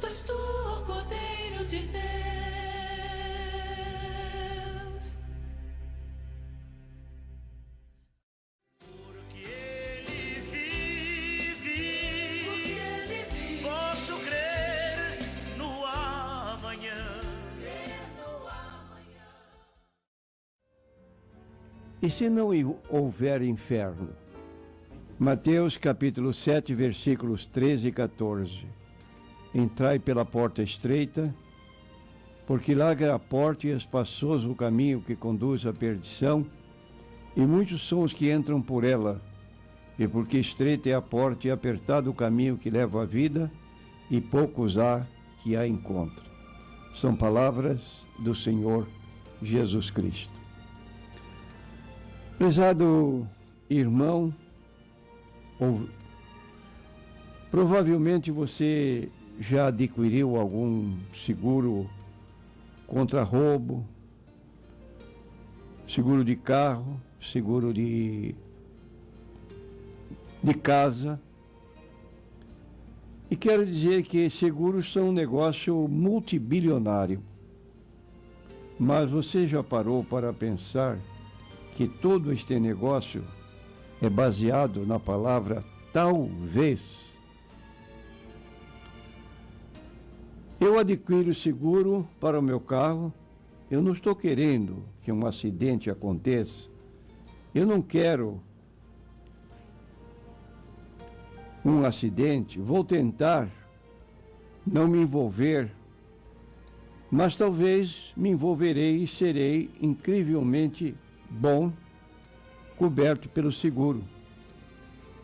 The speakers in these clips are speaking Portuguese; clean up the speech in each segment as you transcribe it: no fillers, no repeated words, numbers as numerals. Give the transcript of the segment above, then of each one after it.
és tu, ó Cordeiro de Deus. Porque ele vive, posso crer no amanhã. E se não houver inferno? Mateus capítulo 7, versículos 13 e 14. Entrai pela porta estreita, porque larga a porta e espaçoso o caminho que conduz à perdição, e muitos são os que entram por ela. E porque estreita é a porta e apertado o caminho que leva à vida, e poucos há que a encontrem. São palavras do Senhor Jesus Cristo. Prezado irmão, provavelmente você já adquiriu algum seguro contra roubo, seguro de carro, seguro de casa. E quero dizer que seguros são um negócio multibilionário. Mas você já parou para pensar que todo este negócio é baseado na palavra talvez? Eu adquiro seguro para o meu carro, eu não estou querendo que um acidente aconteça, eu não quero um acidente, vou tentar não me envolver, mas talvez me envolverei e serei incrivelmente bom, coberto pelo seguro.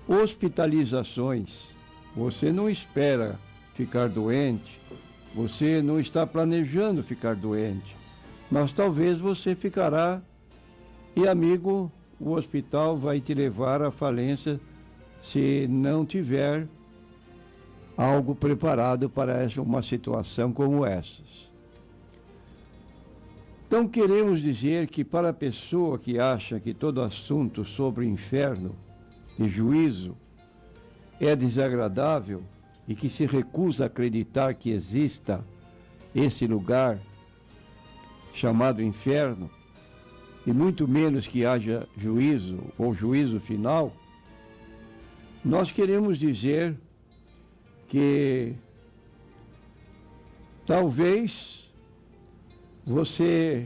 Hospitalizações, você não espera ficar doente, você não está planejando ficar doente, mas talvez você ficará e, amigo, o hospital vai te levar à falência se não tiver algo preparado para uma situação como essas. Então queremos dizer que para a pessoa que acha que todo assunto sobre o inferno e juízo é desagradável e que se recusa a acreditar que exista esse lugar chamado inferno, e muito menos que haja juízo ou juízo final, nós queremos dizer que talvez você,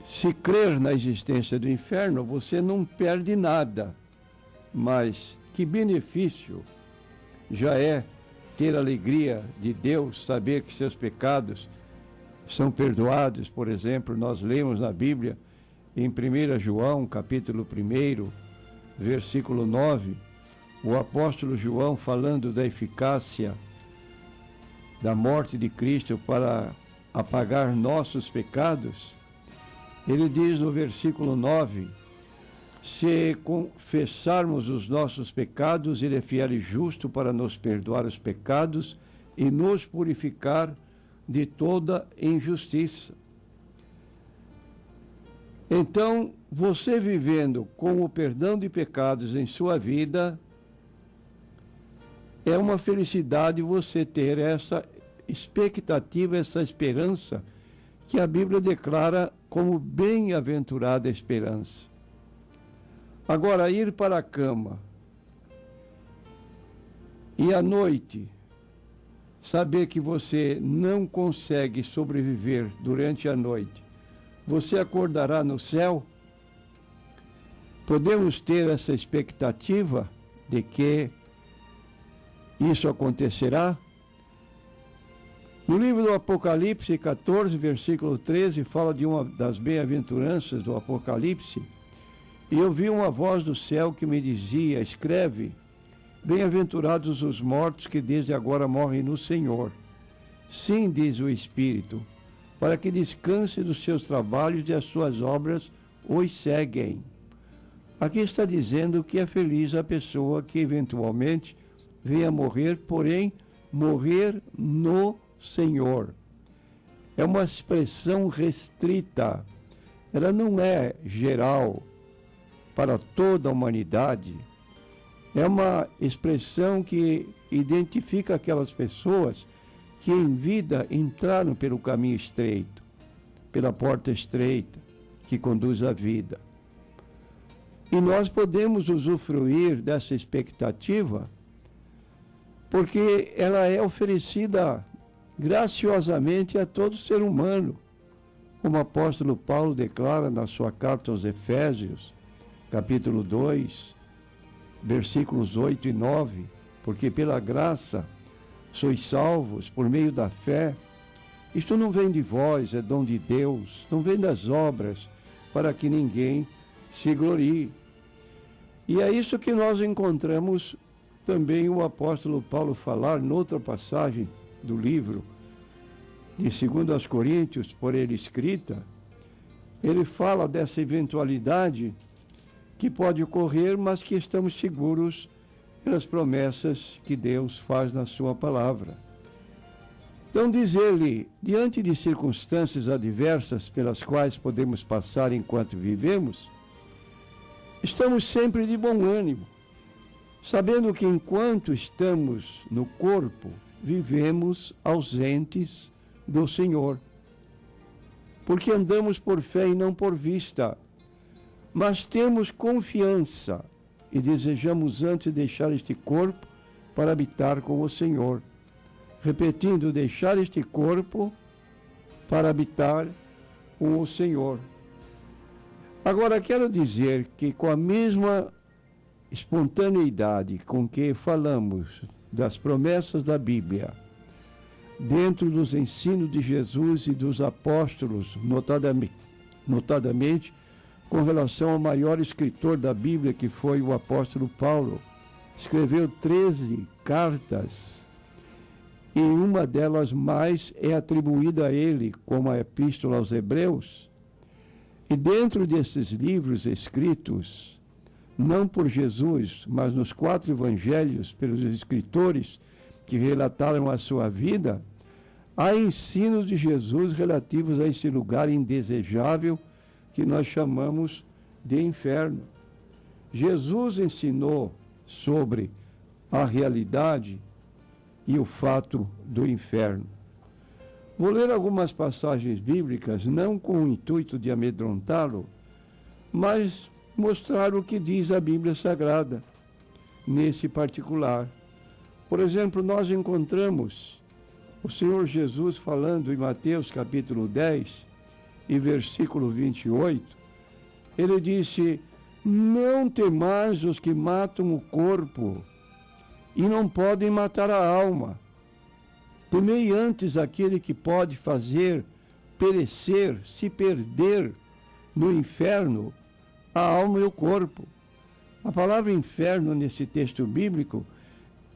se crer na existência do inferno, você não perde nada, mas que benefício já é ter a alegria de Deus, saber que seus pecados são perdoados. Por exemplo, nós lemos na Bíblia, em 1 João, capítulo 1, versículo 9, o apóstolo João, falando da eficácia da morte de Cristo para apagar nossos pecados, ele diz no versículo 9, se confessarmos os nossos pecados, ele é fiel e justo para nos perdoar os pecados e nos purificar de toda injustiça. Então, você vivendo com o perdão de pecados em sua vida, é uma felicidade você ter essa expectativa, essa esperança, que a Bíblia declara como bem-aventurada esperança. Agora, ir para a cama e à noite saber que você não consegue sobreviver durante a noite, você acordará no céu? Podemos ter essa expectativa de que isso acontecerá? No livro do Apocalipse 14, versículo 13, fala de uma das bem-aventuranças do Apocalipse. E eu vi uma voz do céu que me dizia, escreve, bem-aventurados os mortos que desde agora morrem no Senhor. Sim, diz o Espírito, para que descanse dos seus trabalhos e as suas obras os seguem. Aqui está dizendo que é feliz a pessoa que eventualmente venha morrer, porém, morrer no Senhor. É uma expressão restrita, ela não é geral para toda a humanidade. É uma expressão que identifica aquelas pessoas que em vida entraram pelo caminho estreito, pela porta estreita que conduz à vida. E nós podemos usufruir dessa expectativa porque ela é oferecida graciosamente a todo ser humano, como o apóstolo Paulo declara na sua carta aos Efésios, capítulo 2, versículos 8 e 9, porque pela graça sois salvos por meio da fé. Isto não vem de vós, é dom de Deus, não vem das obras, para que ninguém se glorie. E é isso que nós encontramos também o apóstolo Paulo falar noutra passagem do livro de 2 Coríntios, por ele escrita. Ele fala dessa eventualidade que pode ocorrer, mas que estamos seguros pelas promessas que Deus faz na sua palavra. Então diz ele, diante de circunstâncias adversas pelas quais podemos passar enquanto vivemos, estamos sempre de bom ânimo, sabendo que enquanto estamos no corpo, vivemos ausentes do Senhor. Porque andamos por fé e não por vista, mas temos confiança e desejamos antes deixar este corpo para habitar com o Senhor. Repetindo, deixar este corpo para habitar com o Senhor. Agora, quero dizer que com a mesma espontaneidade com que falamos das promessas da Bíblia, dentro dos ensinos de Jesus e dos apóstolos, notadamente com relação ao maior escritor da Bíblia, que foi o apóstolo Paulo, escreveu 13 cartas, e uma delas mais é atribuída a ele, como a Epístola aos Hebreus. E dentro desses livros escritos, não por Jesus, mas nos 4 evangelhos, pelos escritores que relataram a sua vida, há ensinos de Jesus relativos a esse lugar indesejável que nós chamamos de inferno. Jesus ensinou sobre a realidade e o fato do inferno. Vou ler algumas passagens bíblicas, não com o intuito de amedrontá-lo, mas mostrar o que diz a Bíblia Sagrada nesse particular. Por exemplo, nós encontramos o Senhor Jesus falando em Mateus capítulo 10 e versículo 28. Ele disse: não temais os que matam o corpo e não podem matar a alma. Temei antes aquele que pode fazer perecer, se perder no inferno, a alma e o corpo. A palavra inferno nesse texto bíblico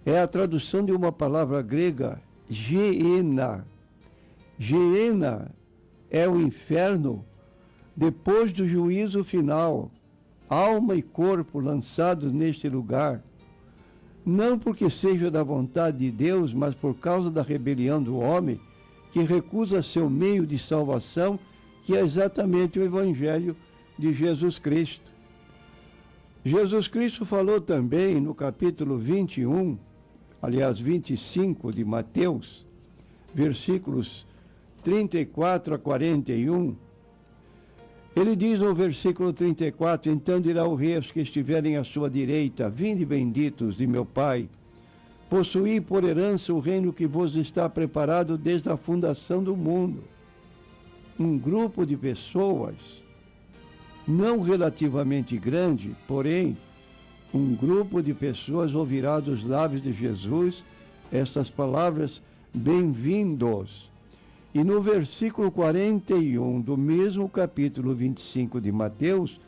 é a tradução de uma palavra grega, Geena. Geena é o inferno depois do juízo final, alma e corpo lançados neste lugar. Não porque seja da vontade de Deus, mas por causa da rebelião do homem, que recusa seu meio de salvação, que é exatamente o Evangelho de Jesus Cristo. Jesus Cristo falou também no capítulo 21, aliás 25 de Mateus, versículos 34 a 41, ele diz no versículo 34, então dirá o rei aos que estiverem à sua direita, vinde benditos de meu Pai, possuí por herança o reino que vos está preparado desde a fundação do mundo. Um grupo de pessoas, não relativamente grande, porém, um grupo de pessoas ouvirá dos lábios de Jesus estas palavras, bem-vindos. E no versículo 41 do mesmo capítulo 25 de Mateus,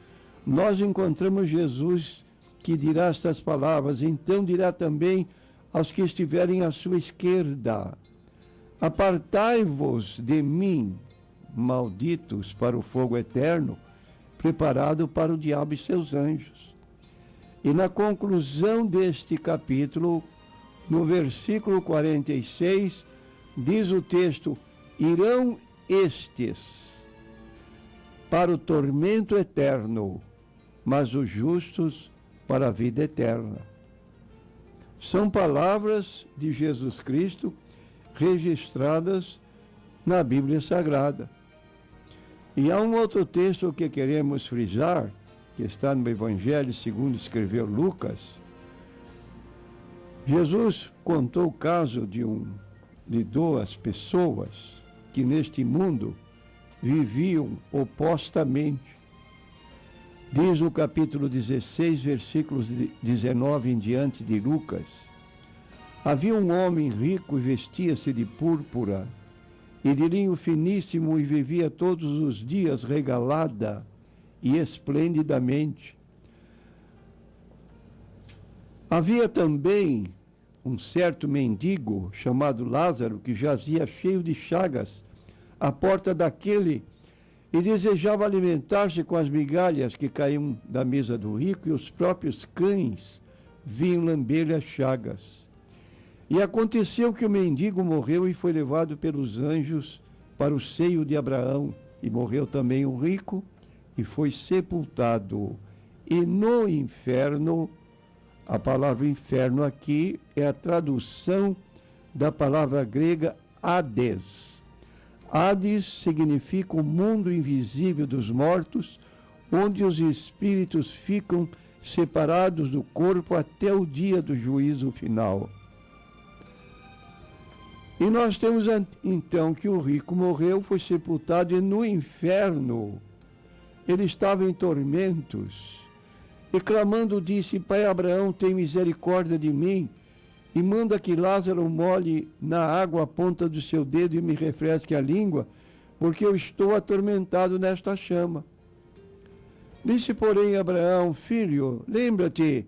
nós encontramos Jesus que dirá estas palavras, então dirá também aos que estiverem à sua esquerda, apartai-vos de mim, malditos, para o fogo eterno, preparado para o diabo e seus anjos. E na conclusão deste capítulo, no versículo 46, diz o texto, irão estes para o tormento eterno, mas os justos para a vida eterna. São palavras de Jesus Cristo registradas na Bíblia Sagrada. E há um outro texto que queremos frisar, que está no Evangelho segundo escreveu Lucas. Jesus contou o caso de duas pessoas que neste mundo viviam opostamente. Diz no capítulo 16, versículos 19 em diante de Lucas: havia um homem rico e vestia-se de púrpura e de linho finíssimo e vivia todos os dias regalada e esplendidamente. Havia também um certo mendigo chamado Lázaro, que jazia cheio de chagas à porta daquele e desejava alimentar-se com as migalhas que caíam da mesa do rico, e os próprios cães vinham lamber-lhe as chagas. E aconteceu que o mendigo morreu e foi levado pelos anjos para o seio de Abraão, e morreu também o rico e foi sepultado. E no inferno, a palavra inferno aqui é a tradução da palavra grega Hades. Hades significa o mundo invisível dos mortos, onde os espíritos ficam separados do corpo até o dia do juízo final. E nós temos então que o rico morreu, foi sepultado, e no inferno ele estava em tormentos. E clamando disse: Pai Abraão, tem misericórdia de mim, e manda que Lázaro molhe na água a ponta do seu dedo e me refresque a língua, porque eu estou atormentado nesta chama. Disse, porém, Abraão: Filho, lembra-te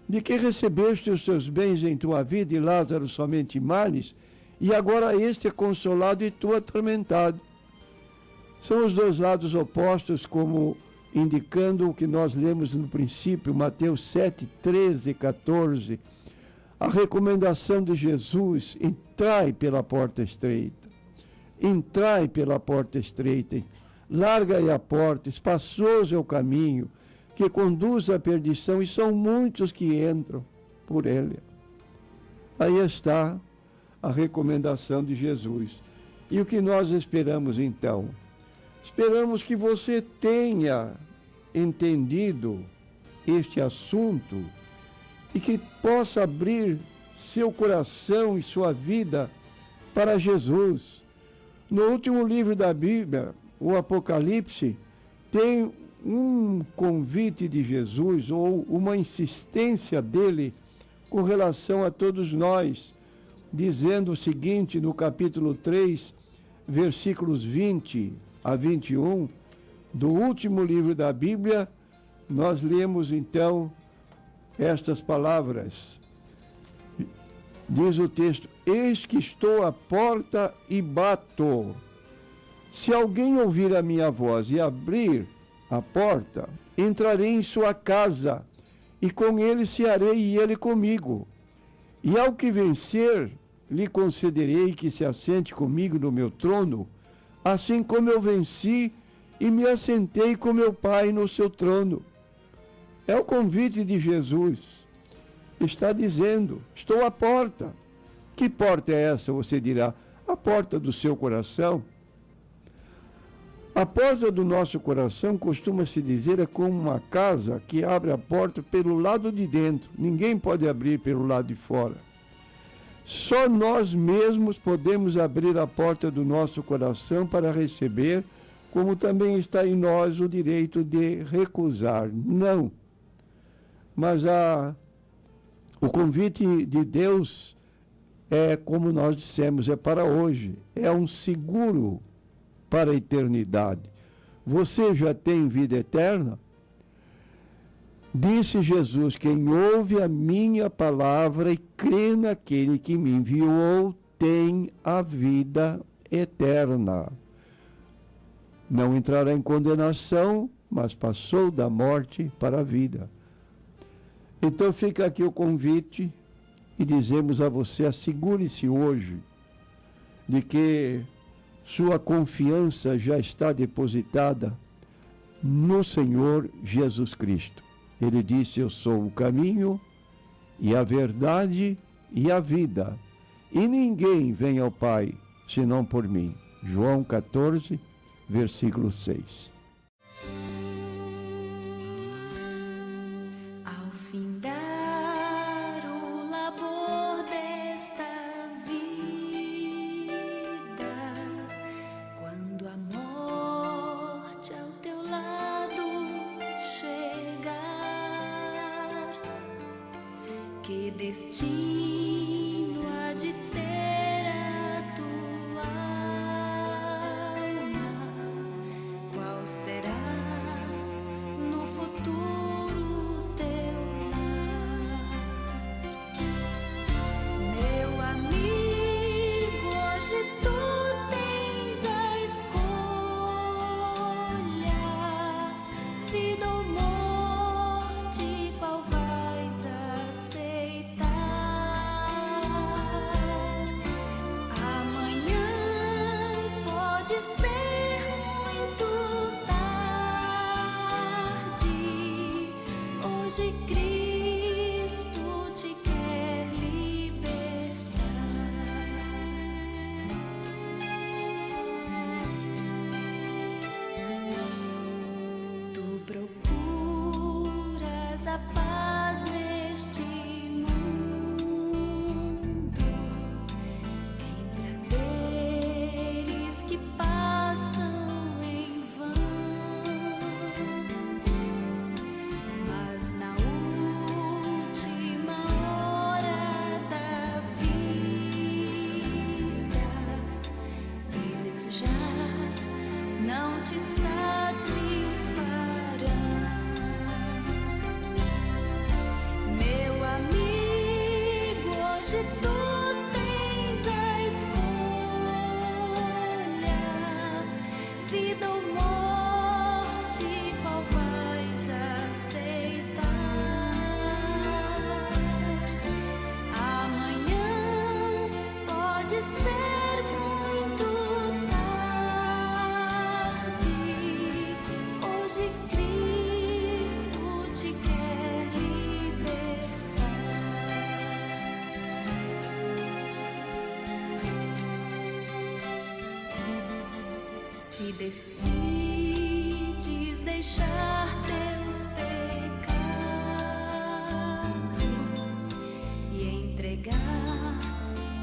de que recebeste os seus bens em tua vida, e Lázaro somente males, e agora este é consolado e tu atormentado. São os dois lados opostos, como indicando o que nós lemos no princípio, Mateus 7, 13 e 14, a recomendação de Jesus: entrai pela porta estreita, entrai pela porta estreita, largai a porta, espaçoso é o caminho que conduz à perdição, e são muitos que entram por ele. Aí está a recomendação de Jesus. E o que nós esperamos então? Esperamos que você tenha entendido este assunto e que possa abrir seu coração e sua vida para Jesus. No último livro da Bíblia, o Apocalipse, tem um convite de Jesus, ou uma insistência dele com relação a todos nós, dizendo o seguinte no capítulo 3, versículos 20 a 21, do último livro da Bíblia, nós lemos então estas palavras. Diz o texto: eis que estou à porta e bato. Se alguém ouvir a minha voz e abrir a porta, entrarei em sua casa, e com ele cearei e ele comigo. E ao que vencer, lhe concederei que se assente comigo no meu trono, assim como eu venci e me assentei com meu Pai no seu trono. É o convite de Jesus. Está dizendo: estou à porta. Que porta é essa? Você dirá: a porta do seu coração. A porta do nosso coração, costuma-se dizer, é como uma casa que abre a porta pelo lado de dentro. Ninguém pode abrir pelo lado de fora. Só nós mesmos podemos abrir a porta do nosso coração para receber, como também está em nós o direito de recusar. Não. Mas o convite de Deus é, como nós dissemos, é para hoje. É um seguro para a eternidade. Você já tem vida eterna? Disse Jesus: quem ouve a minha palavra e crê naquele que me enviou tem a vida eterna. Não entrará em condenação, mas passou da morte para a vida. Então fica aqui o convite e dizemos a você: assegure-se hoje de que sua confiança já está depositada no Senhor Jesus Cristo. Ele disse: eu sou o caminho e a verdade e a vida. E ninguém vem ao Pai senão por mim. João 14, versículo 6. Ao findar o labor desta vida, quando a morte ao teu lado chegar, que destino há de ter a tua alma? Qual será no futuro teu lar? Meu amigo, hoje tu tens a escolha, vida ou morte, qual vais aceitar? Amanhã pode ser muito tarde. Hoje Cristo te quer libertar. Tu procuras a paz neste mundo, em prazeres que passam em vão, mas na última hora da vida, eles já não te satisfarão. Meu amigo, hoje tu tens a escolha, vida ou morte, qual vais aceitar? Amanhã pode ser muito tarde. Hoje Cristo te quer libertar. Se decides deixar teus pecados e entregar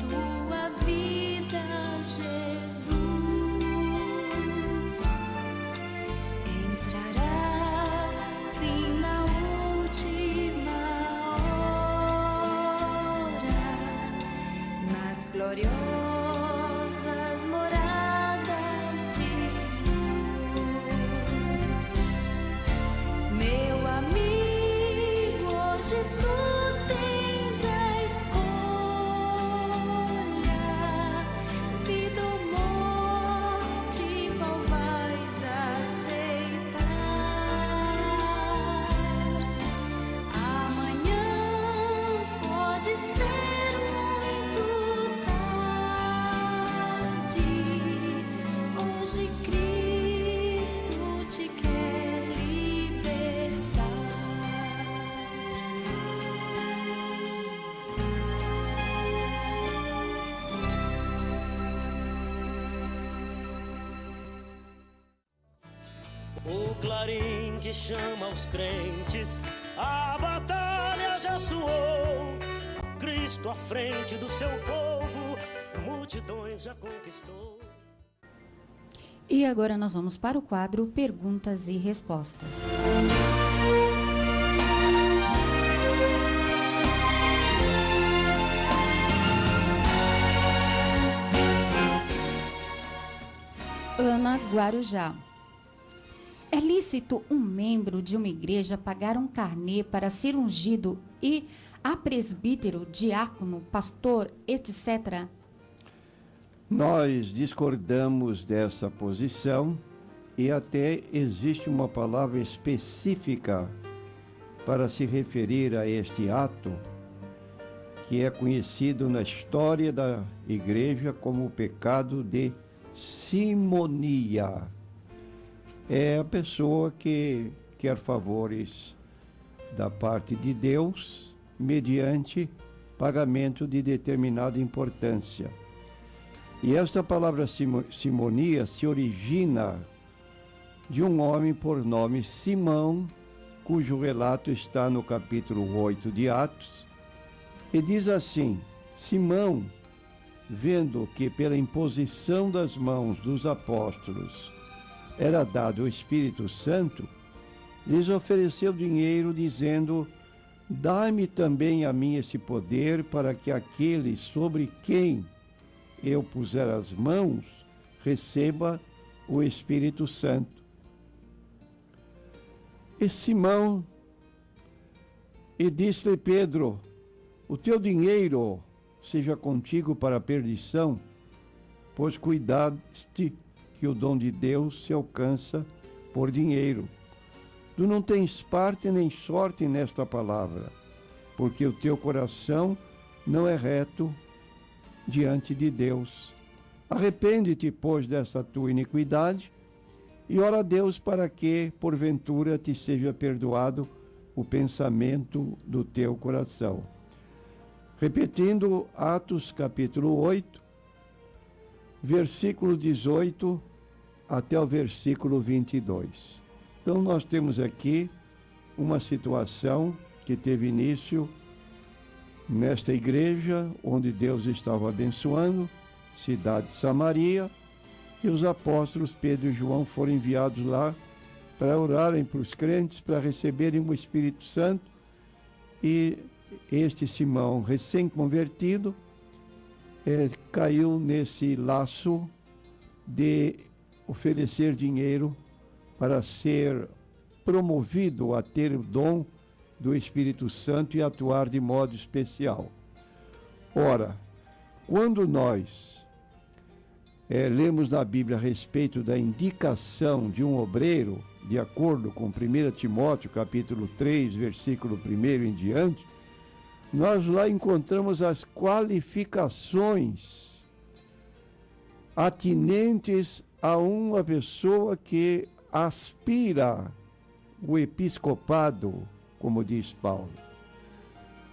tua vida a Jesus, entrarás sim na última hora nas gloriosas moradas de luz. Meu amigo, hoje tu tens a escolha, vida ou morte, qual vais aceitar? Amanhã pode ser muito tarde. Hoje Cristo te quer libertar. O clarim que chama os crentes, a batalha já soou. Cristo à frente do seu povo, multidões já conquistou. E agora nós vamos para o quadro Perguntas e Respostas. Ana Guarujá. É lícito um membro de uma igreja pagar um carnê para ser ungido e a presbítero, diácono, pastor, etc.? Nós discordamos dessa posição e até existe uma palavra específica para se referir a este ato, que é conhecido na história da igreja como o pecado de simonia. É a pessoa que quer favores da parte de Deus mediante pagamento de determinada importância. E esta palavra simonia se origina de um homem por nome Simão, cujo relato está no capítulo 8 de Atos, e diz assim: Simão, vendo que pela imposição das mãos dos apóstolos era dado o Espírito Santo, lhes ofereceu dinheiro, dizendo: dá-me também a mim esse poder, para que aquele sobre quem eu puser as mãos receba o Espírito Santo. E Simão, e disse-lhe Pedro: o teu dinheiro seja contigo para a perdição, pois cuidaste que o dom de Deus se alcança por dinheiro. Tu não tens parte nem sorte nesta palavra, porque o teu coração não é reto diante de Deus. Arrepende-te, pois, dessa tua iniquidade, e ora a Deus para que, porventura, te seja perdoado o pensamento do teu coração. Repetindo, Atos capítulo 8, versículo 18 até o versículo 22. Então, nós temos aqui uma situação que teve início nesta igreja, onde Deus estava abençoando, cidade de Samaria, e os apóstolos Pedro e João foram enviados lá para orarem para os crentes, para receberem o Espírito Santo, e este Simão, recém-convertido, caiu nesse laço de oferecer dinheiro para ser promovido a ter o dom do Espírito Santo e atuar de modo especial. Ora, quando nós lemos na Bíblia a respeito da indicação de um obreiro, de acordo com 1 Timóteo, capítulo 3, versículo 1 em diante, nós lá encontramos as qualificações atinentes a uma pessoa que aspira o episcopado, como diz Paulo.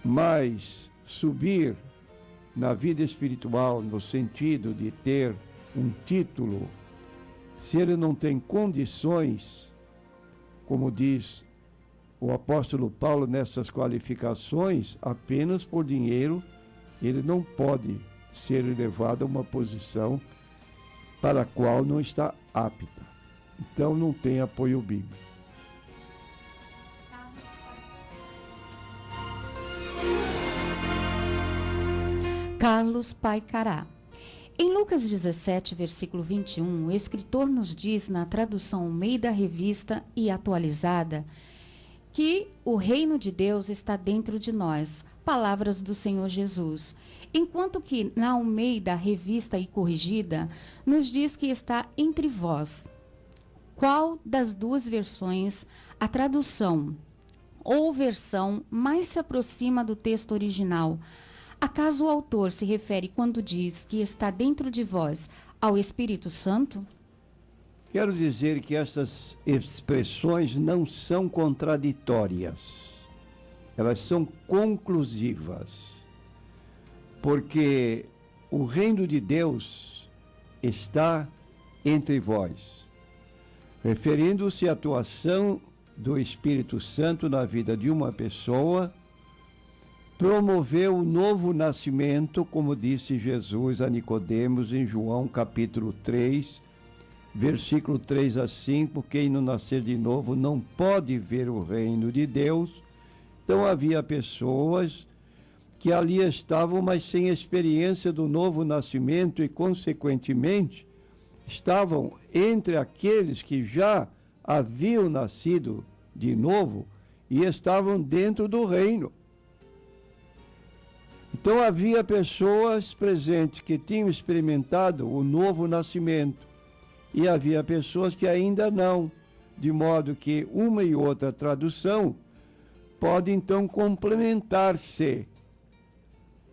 Mas subir na vida espiritual, no sentido de ter um título, se ele não tem condições, como diz o apóstolo Paulo nessas qualificações, apenas por dinheiro, ele não pode ser elevado a uma posição para a qual não está apta. Então não tem apoio bíblico. Carlos Paicará. Em Lucas 17, versículo 21, o escritor nos diz, na tradução Almeida Revista e Atualizada, que o reino de Deus está dentro de nós, palavras do Senhor Jesus. Enquanto que na Almeida Revista e Corrigida, nos diz que está entre vós. Qual das duas versões a tradução ou versão mais se aproxima do texto original? Acaso o autor se refere, quando diz que está dentro de vós, ao Espírito Santo? Quero dizer que essas expressões não são contraditórias. Elas são conclusivas. Porque o reino de Deus está entre vós. Referindo-se à atuação do Espírito Santo na vida de uma pessoa, promoveu o novo nascimento, como disse Jesus a Nicodemos em João capítulo 3, versículo 3 a 5, quem não nascer de novo não pode ver o reino de Deus. Então havia pessoas que ali estavam, mas sem experiência do novo nascimento e, consequentemente, estavam entre aqueles que já haviam nascido de novo e estavam dentro do reino. Então havia pessoas presentes que tinham experimentado o novo nascimento e havia pessoas que ainda não, de modo que uma e outra tradução pode então complementar-se.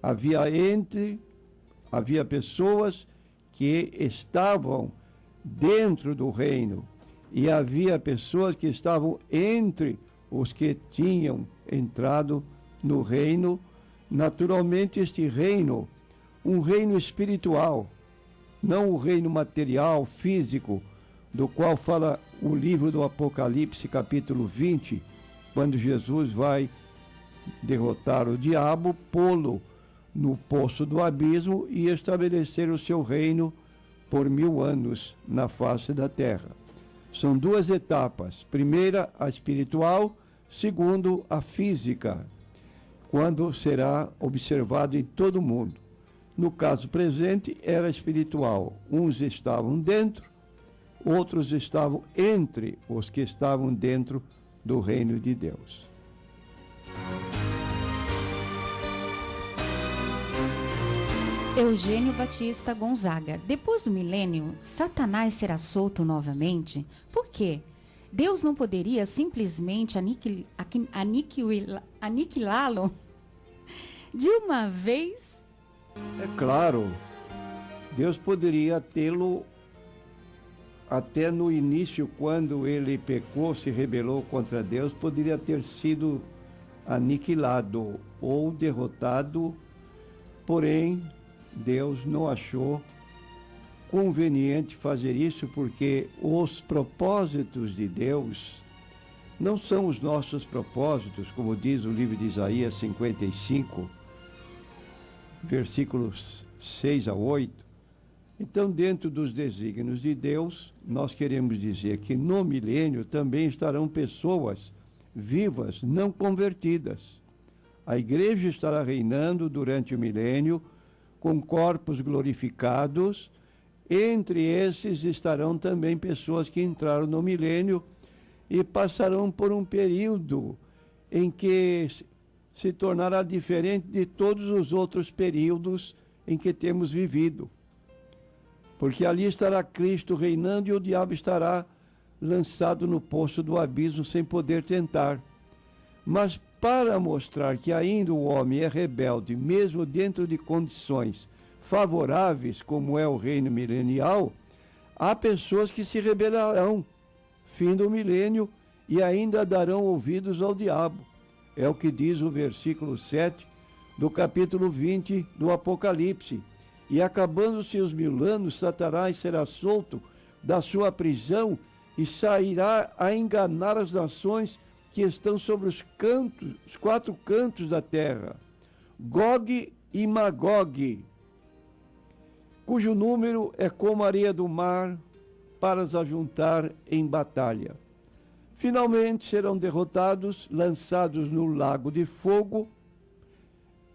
Havia pessoas que estavam dentro do reino e havia pessoas que estavam entre os que tinham entrado no reino, naturalmente este reino, um reino espiritual, não o reino material, físico, do qual fala o livro do Apocalipse, capítulo 20, quando Jesus vai derrotar o diabo, pô-lo no poço do abismo e estabelecer o seu reino por 1000 anos na face da terra. São duas etapas. Primeira, a espiritual. Segundo, a física, quando será observado em todo o mundo. No caso presente, era espiritual. Uns estavam dentro, outros estavam entre os que estavam dentro do reino de Deus. Eugênio Batista Gonzaga. Depois do milênio, Satanás será solto novamente? Por quê? Deus não poderia simplesmente aniquilá-lo de uma vez? É claro, Deus poderia tê-lo até no início, quando ele pecou, se rebelou contra Deus, poderia ter sido aniquilado ou derrotado, porém Deus não achou conveniente fazer isso, porque os propósitos de Deus não são os nossos propósitos, como diz o livro de Isaías 55, versículos 6 a 8. Então, dentro dos desígnios de Deus, nós queremos dizer que no milênio também estarão pessoas vivas, não convertidas. A igreja estará reinando durante o milênio com corpos glorificados. Entre esses estarão também pessoas que entraram no milênio e passarão por um período em que se tornará diferente de todos os outros períodos em que temos vivido. Porque ali estará Cristo reinando e o diabo estará lançado no poço do abismo sem poder tentar. Mas para mostrar que ainda o homem é rebelde, mesmo dentro de condições favoráveis, como é o reino milenial, há pessoas que se rebelarão, fim do milênio, e ainda darão ouvidos ao diabo. É o que diz o versículo 7 do capítulo 20 do Apocalipse. E acabando-se os 1000 anos, Satanás será solto da sua prisão e sairá a enganar as nações que estão sobre os 4 cantos da terra, Gog e Magog, cujo número é como a areia do mar, para os ajuntar em batalha. Finalmente serão derrotados, lançados no lago de fogo,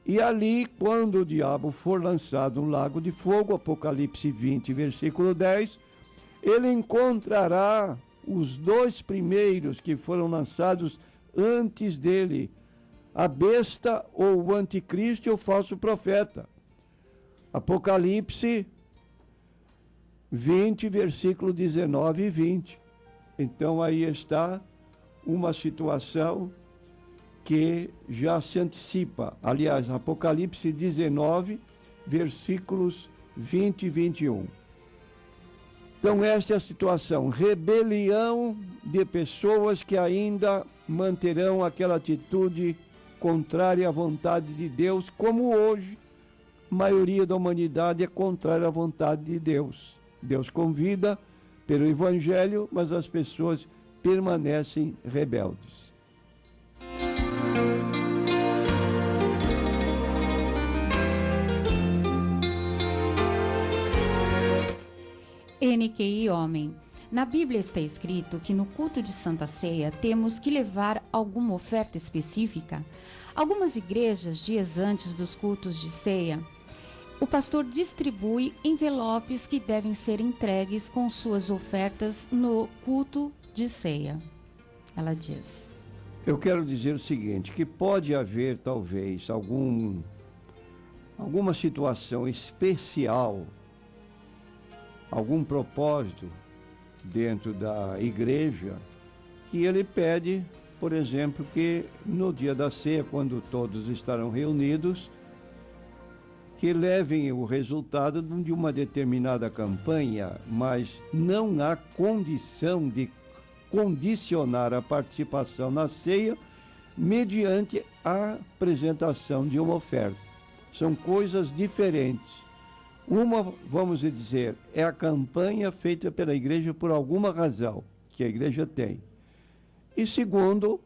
e ali, quando o diabo for lançado no lago de fogo, Apocalipse 20, versículo 10, ele encontrará os 2 primeiros que foram lançados antes dele, a besta ou o anticristo e o falso profeta. Apocalipse 20, versículo 19 e 20. Então aí está uma situação que já se antecipa. Aliás, Apocalipse 19, versículos 20 e 21. Então esta é a situação, rebelião de pessoas que ainda manterão aquela atitude contrária à vontade de Deus, como hoje a maioria da humanidade é contrária à vontade de Deus. Deus convida pelo Evangelho, mas as pessoas permanecem rebeldes. NQI Homem. Na Bíblia está escrito que no culto de Santa Ceia temos que levar alguma oferta específica. Algumas igrejas, dias antes dos cultos de ceia, o pastor distribui envelopes que devem ser entregues com suas ofertas no culto de ceia. Ela diz. Eu quero dizer o seguinte, que pode haver talvez alguma situação especial, algum propósito dentro da igreja, que ele pede, por exemplo, que no dia da ceia, quando todos estarão reunidos, que levem o resultado de uma determinada campanha, mas não há condição de condicionar a participação na ceia mediante a apresentação de uma oferta. São coisas diferentes. Uma, vamos dizer, é a campanha feita pela igreja por alguma razão que a igreja tem. E segundo,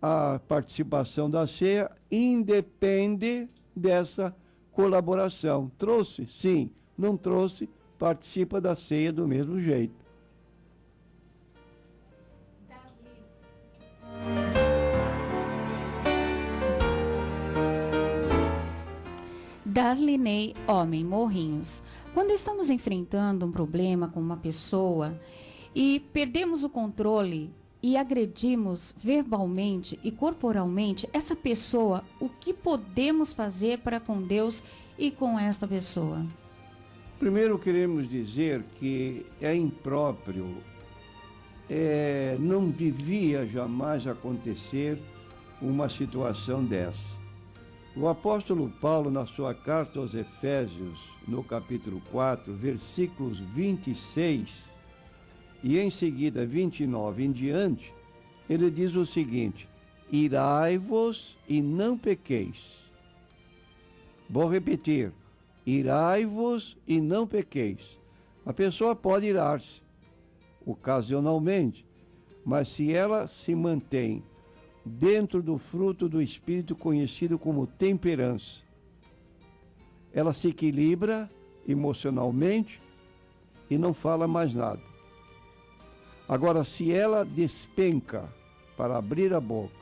a participação da ceia independe dessa colaboração. Trouxe? Sim. Não trouxe? Participa da ceia do mesmo jeito. Darlinei, homem, Morrinhos. Quando estamos enfrentando um problema com uma pessoa e perdemos o controle e agredimos verbalmente e corporalmente essa pessoa, o que podemos fazer para com Deus e com esta pessoa? Primeiro queremos dizer que é impróprio, não devia jamais acontecer uma situação dessa. O apóstolo Paulo, na sua carta aos Efésios, no capítulo 4, versículos 26 e em seguida 29 em diante, ele diz o seguinte: irai-vos e não pequeis. Vou repetir: irai-vos e não pequeis. A pessoa pode irar-se, ocasionalmente, mas se ela se mantém dentro do fruto do Espírito conhecido como temperança, ela se equilibra emocionalmente e não fala mais nada. Agora, se ela despenca para abrir a boca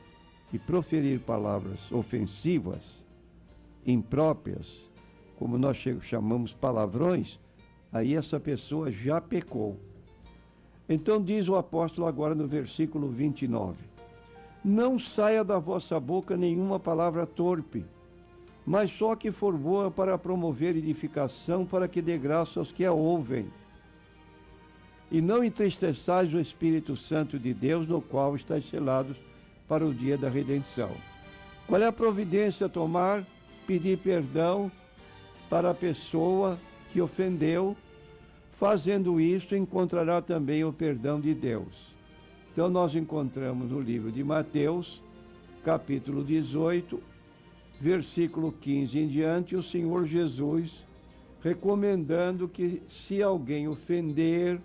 e proferir palavras ofensivas, impróprias, como nós chamamos palavrões, aí essa pessoa já pecou. Então diz o apóstolo agora no versículo 29, não saia da vossa boca nenhuma palavra torpe, mas só que for boa para promover edificação, para que dê graça aos que a ouvem. E não entristeçais o Espírito Santo de Deus, no qual estáis selados para o dia da redenção. Qual é a providência a tomar? Pedir perdão para a pessoa que ofendeu. Fazendo isso, encontrará também o perdão de Deus. Então nós encontramos no livro de Mateus, capítulo 18, versículo 15 em diante, o Senhor Jesus recomendando que se alguém ofender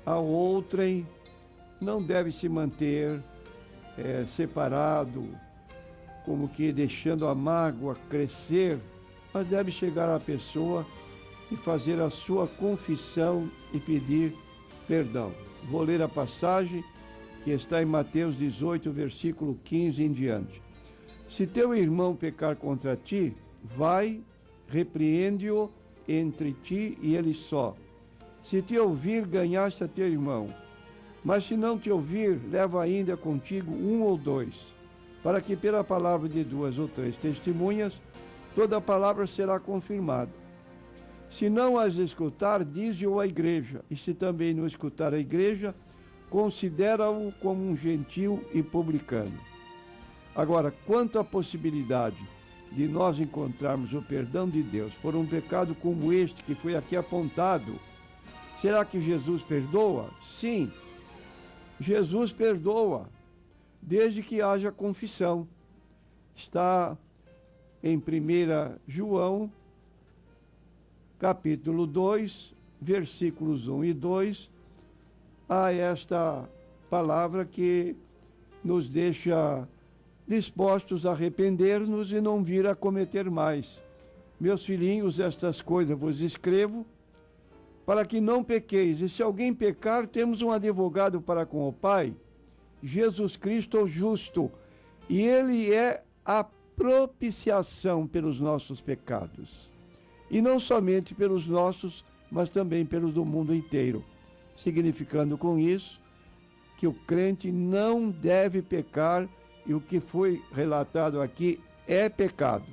a outrem, não deve se manter separado, como que deixando a mágoa crescer, mas deve chegar à pessoa e fazer a sua confissão e pedir perdão. Vou ler a passagem que está em Mateus 18, versículo 15 em diante. Se teu irmão pecar contra ti, vai, repreende-o entre ti e ele só. Se te ouvir, ganhaste a teu irmão. Mas se não te ouvir, leva ainda contigo um ou dois, para que pela palavra de 2 ou 3 testemunhas, toda a palavra será confirmada. Se não as escutar, dize-o à igreja, e se também não escutar a igreja, considera-o como um gentil e publicano. Agora, quanto à possibilidade de nós encontrarmos o perdão de Deus por um pecado como este que foi aqui apontado, será que Jesus perdoa? Sim, Jesus perdoa, desde que haja confissão. Está em 1 João, capítulo 2, versículos 1 e 2, há esta palavra que nos deixa dispostos a arrepender-nos e não vir a cometer mais. Meus filhinhos, estas coisas vos escrevo, para que não pequeis. E se alguém pecar, temos um advogado para com o Pai, Jesus Cristo o justo, e ele é a propiciação pelos nossos pecados. E não somente pelos nossos, mas também pelos do mundo inteiro. Significando com isso que o crente não deve pecar, e o que foi relatado aqui é pecado.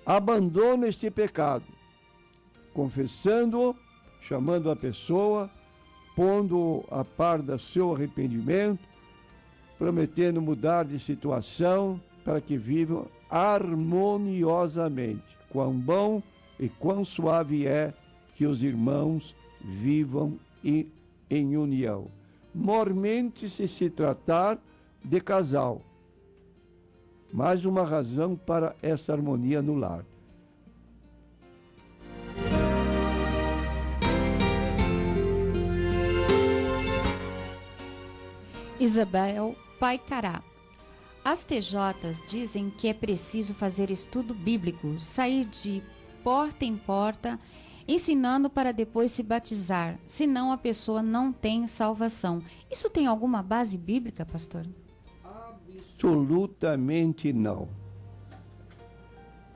Abandona este pecado, confessando-o, chamando a pessoa, pondo a par do seu arrependimento, prometendo mudar de situação para que vivam harmoniosamente. Quão bom e quão suave é que os irmãos vivam em união. Mormente se tratar de casal. Mais uma razão para essa harmonia no lar. Isabel Paicará. As TJs dizem que é preciso fazer estudo bíblico, sair de porta em porta, ensinando para depois se batizar, senão a pessoa não tem salvação. Isso tem alguma base bíblica, pastor? Absolutamente não.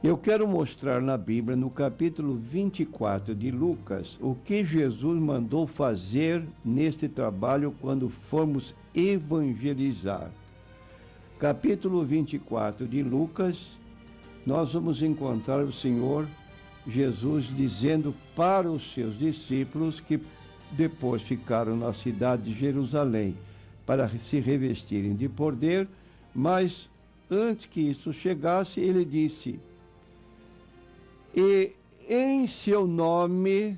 Eu quero mostrar na Bíblia, no capítulo 24 de Lucas, o que Jesus mandou fazer neste trabalho quando formos evangelizar. Capítulo 24 de Lucas, nós vamos encontrar o Senhor Jesus dizendo para os seus discípulos que depois ficaram na cidade de Jerusalém para se revestirem de poder, mas antes que isso chegasse, ele disse: e em seu nome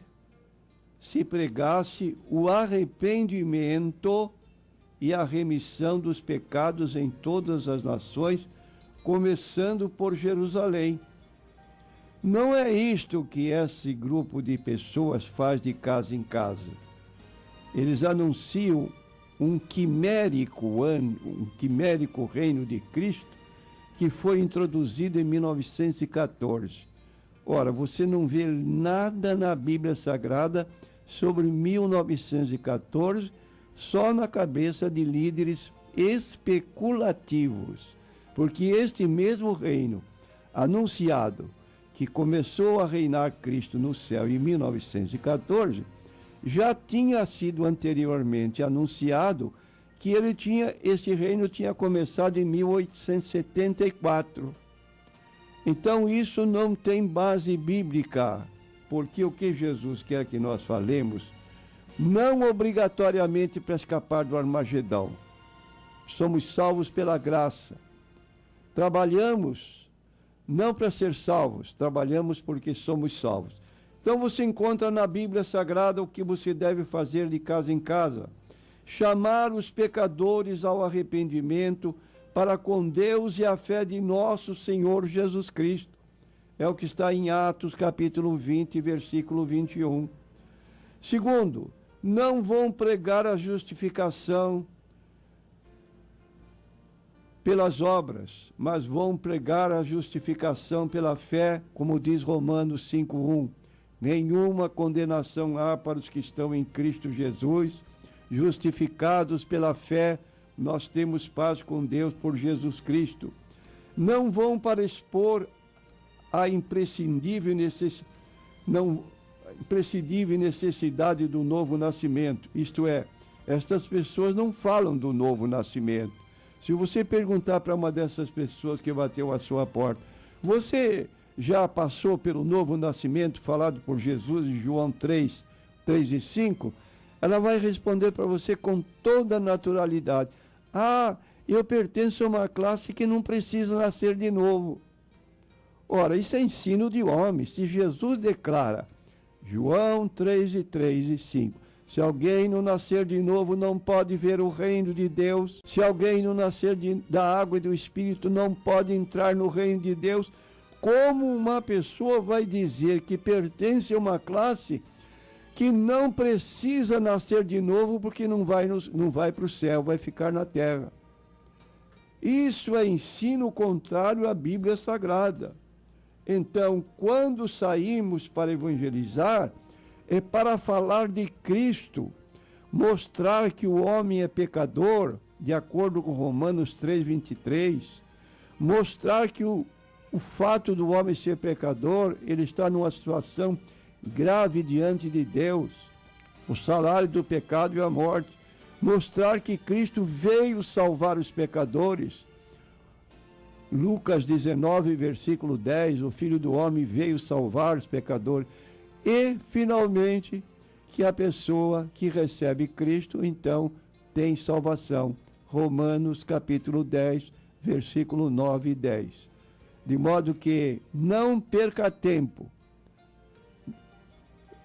se pregasse o arrependimento e a remissão dos pecados em todas as nações, começando por Jerusalém. Não é isto que esse grupo de pessoas faz de casa em casa. Eles anunciam um quimérico reino de Cristo que foi introduzido em 1914. Ora, você não vê nada na Bíblia Sagrada sobre 1914, só na cabeça de líderes especulativos. Porque este mesmo reino anunciado, que começou a reinar Cristo no céu em 1914, já tinha sido anteriormente anunciado que esse reino tinha começado em 1874. Então isso não tem base bíblica, porque o que Jesus quer que nós falemos, não obrigatoriamente para escapar do Armagedão. Somos salvos pela graça. Trabalhamos não para ser salvos, trabalhamos porque somos salvos. Então você encontra na Bíblia Sagrada o que você deve fazer de casa em casa. Chamar os pecadores ao arrependimento para com Deus e a fé de nosso Senhor Jesus Cristo. É o que está em Atos capítulo 20, versículo 21. Segundo, não vão pregar a justificação pelas obras, mas vão pregar a justificação pela fé, como diz Romanos 5:1. Nenhuma condenação há para os que estão em Cristo Jesus, justificados pela fé, nós temos paz com Deus por Jesus Cristo. Não vão para expor a imprescindível necessidade do novo nascimento. Isto é, estas pessoas não falam do novo nascimento. Se você perguntar para uma dessas pessoas que bateu à sua porta, você já passou pelo novo nascimento falado por Jesus em João 3 e 5? Ela vai responder para você com toda naturalidade: ah, eu pertenço a uma classe que não precisa nascer de novo. Ora, isso é ensino de homem. Se Jesus declara, João 3 e 5, se alguém não nascer de novo, não pode ver o reino de Deus. Se alguém não nascer da água e do Espírito, não pode entrar no reino de Deus. Como uma pessoa vai dizer que pertence a uma classe que não precisa nascer de novo porque não vai para o céu, vai ficar na terra? Isso é ensino contrário à Bíblia Sagrada. Então, quando saímos para evangelizar, é para falar de Cristo, mostrar que o homem é pecador, de acordo com Romanos 3:23, mostrar que o fato do homem ser pecador, ele está numa situação grave diante de Deus. O salário do pecado é a morte. Mostrar que Cristo veio salvar os pecadores. Lucas 19, versículo 10, o Filho do Homem veio salvar os pecadores. E, finalmente, que a pessoa que recebe Cristo, então, tem salvação. Romanos capítulo 10, versículo 9 e 10. De modo que não perca tempo.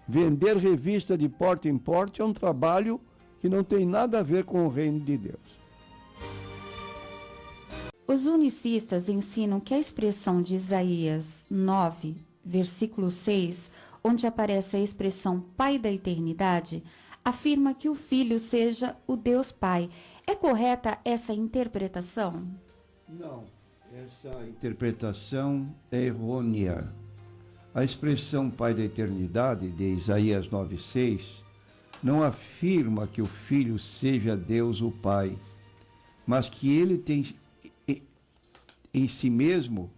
Vender revista de porta em porta é um trabalho que não tem nada a ver com o reino de Deus. Os unicistas ensinam que a expressão de Isaías 9, versículo 6, onde aparece a expressão Pai da Eternidade, afirma que o Filho seja o Deus Pai. É correta essa interpretação? Não, essa interpretação é errônea. A expressão Pai da Eternidade, de Isaías 9,6, não afirma que o Filho seja Deus o Pai, mas que ele tem em si mesmo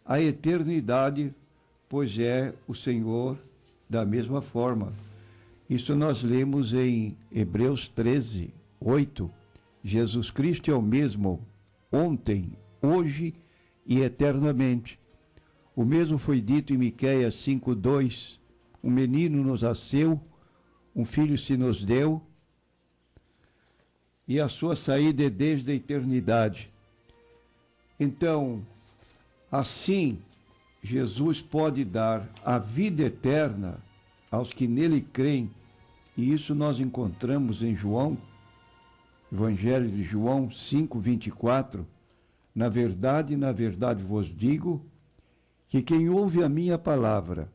a eternidade, pois é o Senhor da mesma forma. Isso nós lemos em Hebreus 13, 8. Jesus Cristo é o mesmo ontem, hoje e eternamente. O mesmo foi dito em Miqueias 5:2. Um menino nos nasceu, um filho se nos deu, e a sua saída é desde a eternidade. Então, assim, Jesus pode dar a vida eterna aos que nele creem, e isso nós encontramos em João, Evangelho de João 5:24. Na verdade vos digo, que quem ouve a minha palavra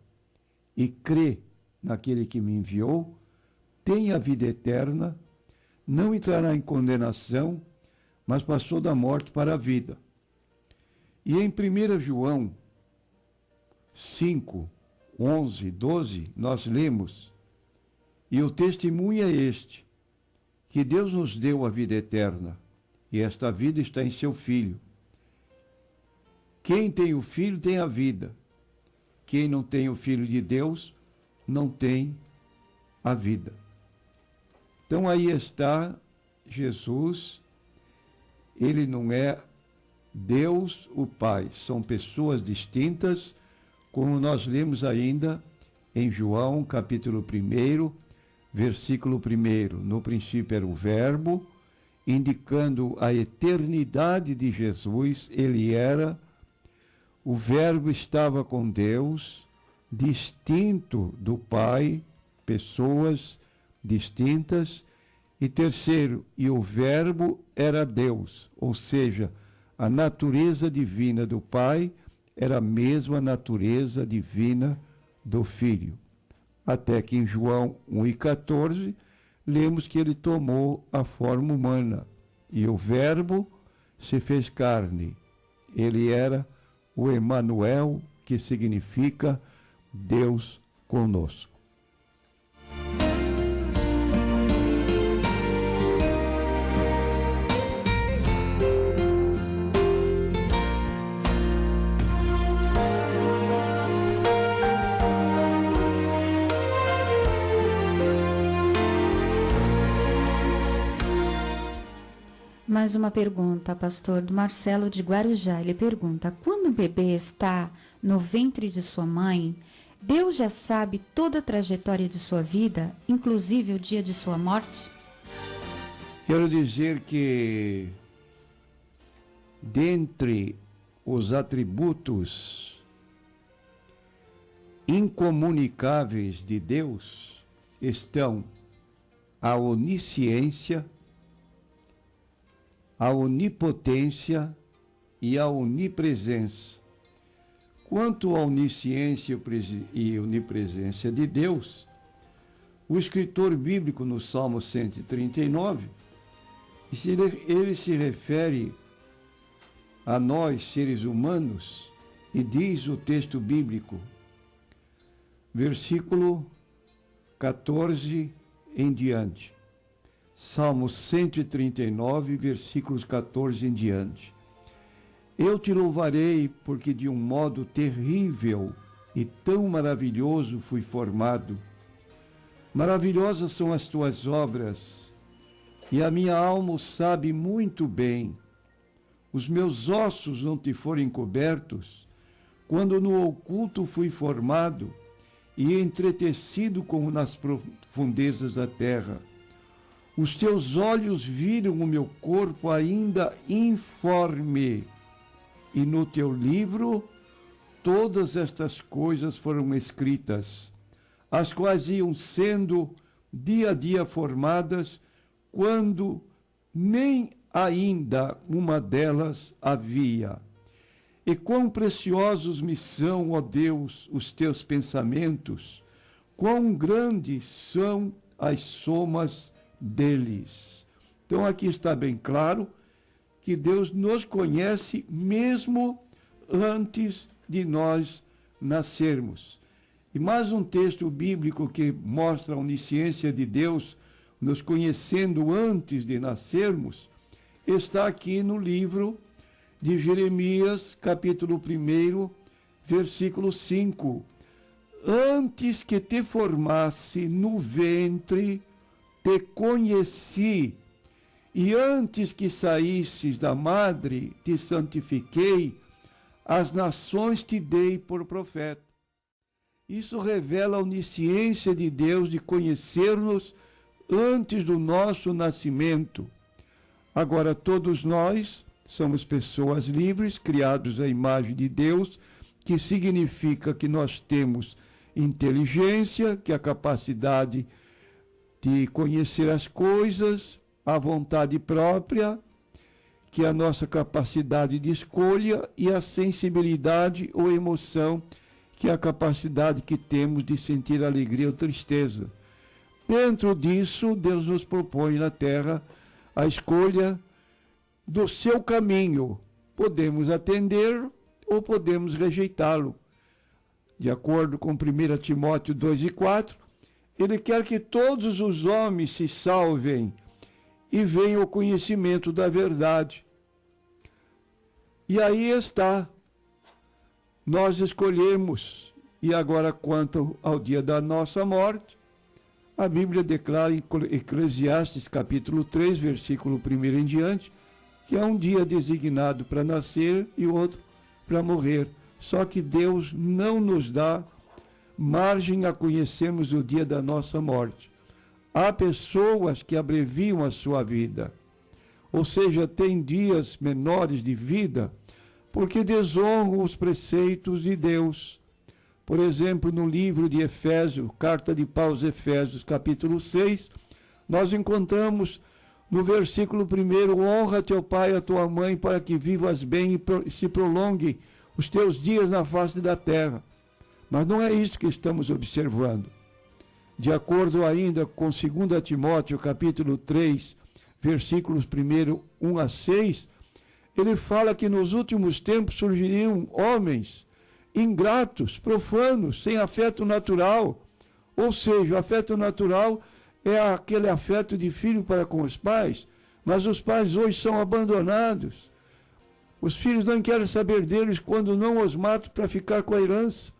e crê naquele que me enviou, tem a vida eterna, não entrará em condenação, mas passou da morte para a vida. E em 1 João 5, 11, 12, nós lemos, e o testemunho é este, que Deus nos deu a vida eterna, e esta vida está em seu Filho. Quem tem o Filho tem a vida. Quem não tem o Filho de Deus não tem a vida. Então aí está Jesus, ele não é Deus o Pai, são pessoas distintas, como nós lemos ainda em João, capítulo 1, versículo 1. No princípio era o Verbo, indicando a eternidade de Jesus, ele era, o Verbo estava com Deus, distinto do Pai, pessoas distintas. E terceiro, e o Verbo era Deus, ou seja, a natureza divina do Pai era a mesma natureza divina do Filho. Até que em João 1,14, lemos que ele tomou a forma humana, e o Verbo se fez carne. Ele era o Emanuel, que significa Deus conosco. Mais uma pergunta, pastor, do Marcelo de Guarujá. Ele pergunta: quando o bebê está no ventre de sua mãe, Deus já sabe toda a trajetória de sua vida, inclusive o dia de sua morte? Quero dizer que, dentre os atributos incomunicáveis de Deus, estão a onisciência, a onipotência e a onipresença. Quanto à onisciência e onipresença de Deus, o escritor bíblico no Salmo 139, ele se refere a nós, seres humanos, e diz o texto bíblico, versículo 14 em diante. Salmo 139, versículos 14 em diante. Eu te louvarei, porque de um modo terrível e tão maravilhoso fui formado. Maravilhosas são as tuas obras, e a minha alma o sabe muito bem. Os meus ossos não te foram encobertos, quando no oculto fui formado e entretecido como nas profundezas da terra. Os teus olhos viram o meu corpo ainda informe, e no teu livro todas estas coisas foram escritas, as quais iam sendo dia a dia formadas, quando nem ainda uma delas havia. E quão preciosos me são, ó Deus, os teus pensamentos, quão grandes são as somas deles. Então aqui está bem claro que Deus nos conhece mesmo antes de nós nascermos. E mais um texto bíblico que mostra a onisciência de Deus, nos conhecendo antes de nascermos, está aqui no livro de Jeremias, capítulo 1, versículo 5. Antes que te formasse no ventre, te conheci, e antes que saísses da madre, te santifiquei, as nações te dei por profeta. Isso revela a onisciência de Deus de conhecer-nos antes do nosso nascimento. Agora, todos nós somos pessoas livres, criados à imagem de Deus, que significa que nós temos inteligência, que é a capacidade de conhecer as coisas, a vontade própria, que é a nossa capacidade de escolha, e a sensibilidade ou emoção, que é a capacidade que temos de sentir alegria ou tristeza. Dentro disso, Deus nos propõe na terra a escolha do seu caminho. Podemos atender ou podemos rejeitá-lo. De acordo com 1 Timóteo 2:4, ele quer que todos os homens se salvem e venham ao conhecimento da verdade. E aí está, nós escolhemos. E agora, quanto ao dia da nossa morte, a Bíblia declara em Eclesiastes capítulo 3, versículo 1 em diante, que há um dia designado para nascer e outro para morrer. Só que Deus não nos dá margem a conhecermos o dia da nossa morte. Há pessoas que abreviam a sua vida, ou seja, têm dias menores de vida, porque desonram os preceitos de Deus. Por exemplo, no livro de Efésios, carta de Paulo aos Efésios, capítulo 6, nós encontramos no versículo 1, honra teu pai e a tua mãe para que vivas bem e se prolongue os teus dias na face da terra. Mas não é isso que estamos observando. De acordo ainda com 2 Timóteo, capítulo 3, versículos 1 a 6, ele fala que nos últimos tempos surgiriam homens ingratos, profanos, sem afeto natural. Ou seja, o afeto natural é aquele afeto de filho para com os pais, mas os pais hoje são abandonados. Os filhos não querem saber deles quando não os matam para ficar com a herança,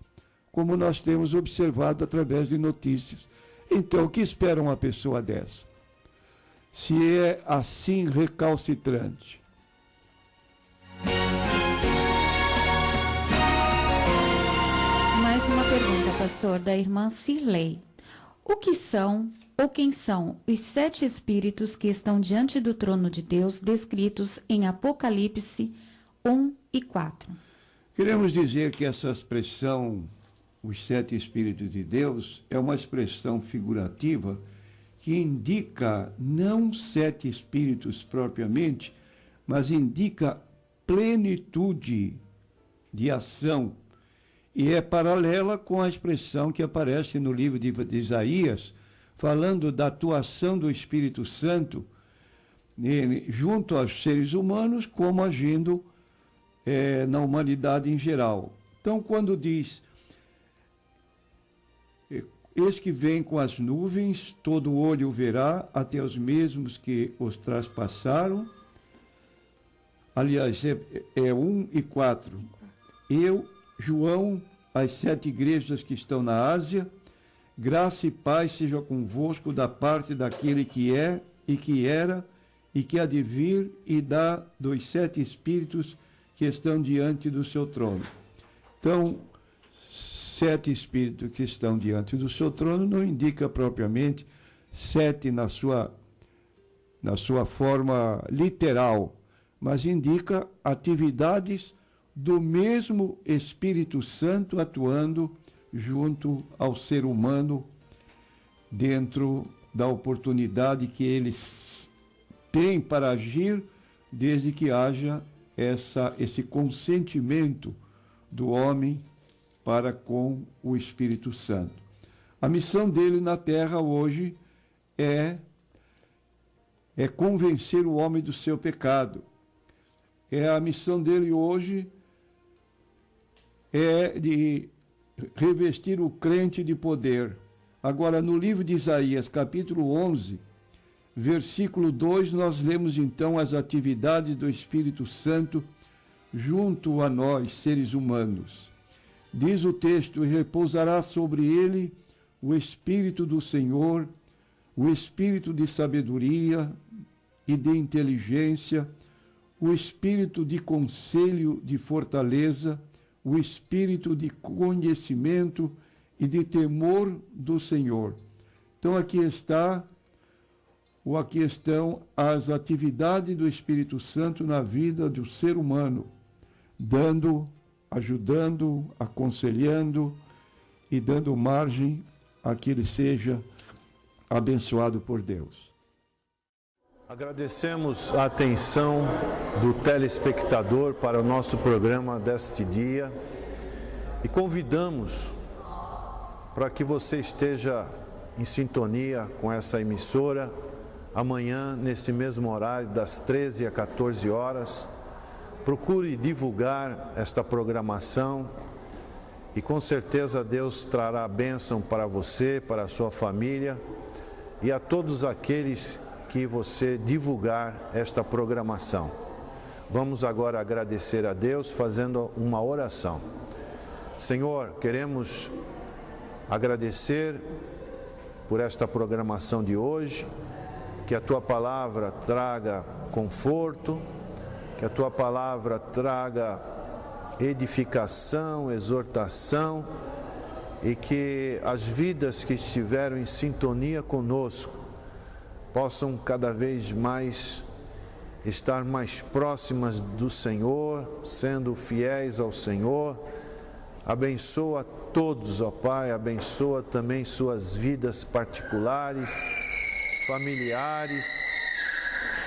como nós temos observado através de notícias. Então, o que espera uma pessoa dessa? Se é assim recalcitrante. Mais uma pergunta, pastor, da irmã Cirlei. O que são ou quem são os 7 espíritos que estão diante do trono de Deus descritos em Apocalipse 1 e 4? Queremos dizer que essa expressão, os 7 espíritos de Deus, é uma expressão figurativa que indica não 7 espíritos propriamente, mas indica plenitude de ação. E é paralela com a expressão que aparece no livro de Isaías, falando da atuação do Espírito Santo junto aos seres humanos, como agindo na humanidade em geral. Então, quando diz, eis que vem com as nuvens, todo olho o verá, até os mesmos que os traspassaram. Aliás, é 1 e 4. Eu, João, às 7 igrejas que estão na Ásia, graça e paz seja convosco da parte daquele que é e que era e que há de vir, e dos 7 espíritos que estão diante do seu trono. Então, 7 espíritos que estão diante do seu trono não indica propriamente 7 na sua forma literal, mas indica atividades do mesmo Espírito Santo atuando junto ao ser humano dentro da oportunidade que eles têm para agir desde que haja esse consentimento do homem para com o Espírito Santo. A missão dele na terra hoje é convencer o homem do seu pecado. A missão dele hoje é de revestir o crente de poder. Agora, no livro de Isaías, capítulo 11, versículo 2, nós lemos então as atividades do Espírito Santo junto a nós, seres humanos. Diz o texto: e repousará sobre ele o Espírito do Senhor, o Espírito de sabedoria e de inteligência, o Espírito de conselho, de fortaleza, o Espírito de conhecimento e de temor do Senhor. Então aqui estão as atividades do Espírito Santo na vida do ser humano, dando, ajudando, aconselhando e dando margem a que ele seja abençoado por Deus. Agradecemos a atenção do telespectador para o nosso programa deste dia e convidamos para que você esteja em sintonia com essa emissora amanhã, nesse mesmo horário, das 13 às 14 horas. Procure divulgar esta programação e com certeza Deus trará bênção para você, para a sua família e a todos aqueles que você divulgar esta programação. Vamos agora agradecer a Deus fazendo uma oração. Senhor, queremos agradecer por esta programação de hoje, que a Tua Palavra traga conforto, que a Tua Palavra traga edificação, exortação e que as vidas que estiveram em sintonia conosco possam cada vez mais estar mais próximas do Senhor, sendo fiéis ao Senhor. Abençoa todos, ó Pai, abençoa também suas vidas particulares, familiares,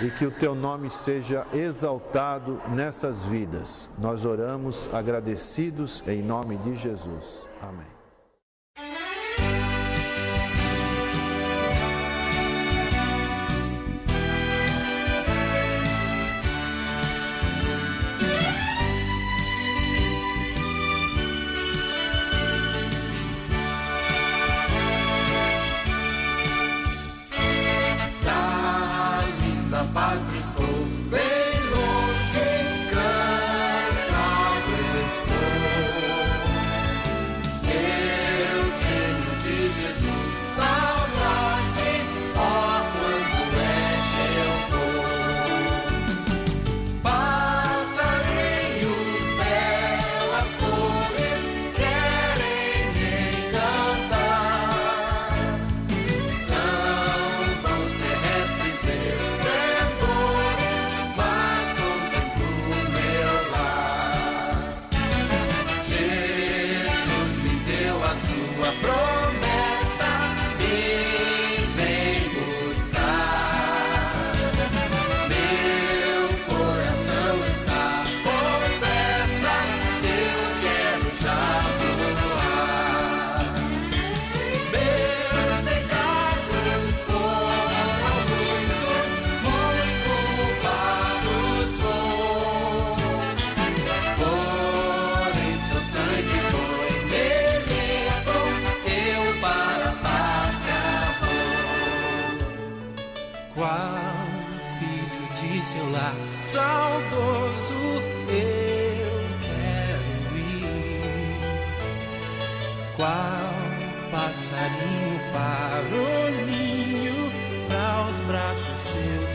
e que o Teu nome seja exaltado nessas vidas. Nós oramos agradecidos em nome de Jesus. Amém. Pátria estou, bem longe, cansado estou. Eu tenho de Jesus saudade, ó, quando é que eu vou? Passarinhos, belas cores, querem me encantar. São vãos terrestres mas contemplo o meu lar. Jesus me deu a sua promessa e vem buscar. Meu coração está com pressa, eu quero já voar. Meus pecados foram muitos, muito culpado sou. Porém seu sangue foi me limpou, eu para a pátria vou. Qual filho de seu lar saudoso eu quero ir? Qual passarinho para o ninho, para os braços seus